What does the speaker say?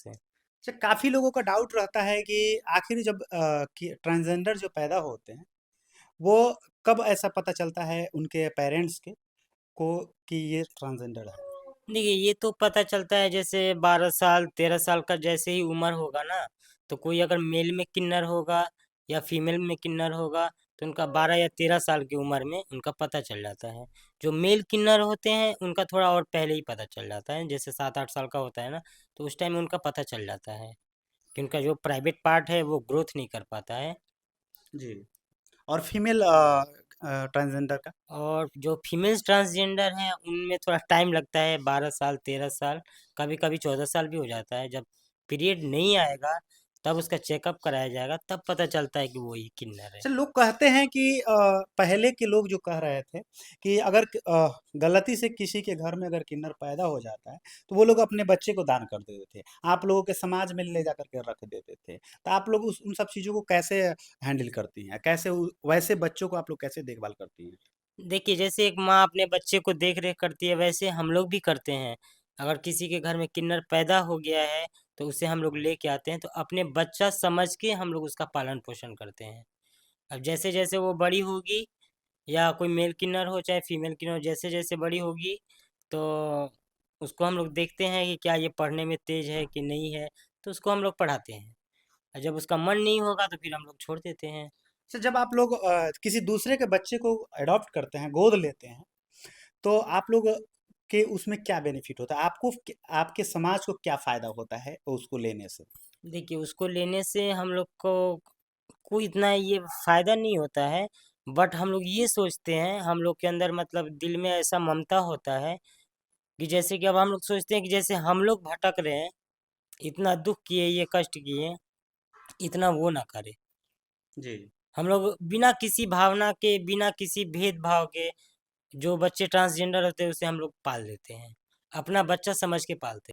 से। अच्छा, काफ़ी लोगों का डाउट रहता है कि आखिर जब कि ट्रांसजेंडर जो पैदा होते हैं, वो कब ऐसा पता चलता है उनके पेरेंट्स को कि ये ट्रांसजेंडर है? देखिए, ये तो पता चलता है जैसे 12 साल, 13 साल का जैसे ही उम्र होगा ना, तो कोई अगर मेल में किन्नर होगा या फीमेल में किन्नर होगा, तो उनका 12 या 13 साल की उम्र में उनका पता चल जाता है। जो मेल किन्नर होते हैं, उनका थोड़ा और पहले ही पता चल जाता है, जैसे 7-8 साल का होता है ना, तो उस टाइम उनका पता चल जाता है कि उनका जो प्राइवेट पार्ट है, वो ग्रोथ नहीं कर पाता है। जी। और फीमेल ट्रांसजेंडर का? और जो फीमेल्स ट्रांसजेंडर हैं उनमें थोड़ा टाइम लगता है, 12 साल 13 साल, कभी कभी 14 साल भी हो जाता है। जब पीरियड नहीं आएगा तब उसका चेकअप कराया जाएगा, तब पता चलता है कि वो ही किन्नर है। अच्छा, लोग कहते हैं कि पहले के लोग जो कह रहे थे कि अगर गलती से किसी के घर में अगर किन्नर पैदा हो जाता है, तो वो लोग अपने बच्चे को दान कर देते थे। आप लोगों के समाज में ले जा कर के रख देते थे। तो आप लोग उस उन सब चीज़ों को कैसे हैंडल करती हैं? कैसे वैसे बच्चों को आप लोग कैसे देखभाल करती हैं? देखिए, जैसे एक माँ अपने बच्चे को देख रेख करती है, वैसे हम लोग भी करते हैं। अगर किसी के घर में किन्नर पैदा हो गया है, तो उसे हम लोग लेके आते हैं, तो अपने बच्चा समझ के हम लोग उसका पालन पोषण करते हैं। अब जैसे जैसे वो बड़ी होगी, या कोई मेल किन्नर हो चाहे फीमेल किन्नर हो, जैसे जैसे बड़ी होगी, तो उसको हम लोग देखते हैं कि क्या ये पढ़ने में तेज है कि नहीं है, तो उसको हम लोग पढ़ाते हैं। और जब उसका मन नहीं होगा तो फिर हम लोग छोड़ देते हैं। अच्छा, जब आप लोग किसी दूसरे के बच्चे को अडॉप्ट करते हैं, गोद लेते हैं, तो आप लोग के उसमें क्या बेनिफिट होता है? आपके समाज को क्या फ़ायदा होता है उसको लेने से? देखिए, उसको लेने से हम लोग को कोई इतना ये फायदा नहीं होता है, बट हम लोग ये सोचते हैं, हम लोग के अंदर मतलब दिल में ऐसा ममता होता है कि जैसे कि अब हम लोग सोचते हैं कि जैसे हम लोग भटक रहे हैं, इतना दुख किए, ये कष्ट किए, इतना वो ना करे। जी। हम लोग बिना किसी भावना के, बिना किसी भेदभाव के, जो बच्चे ट्रांसजेंडर होते हैं उसे हम लोग पाल देते हैं, अपना बच्चा समझ के पालते हैं।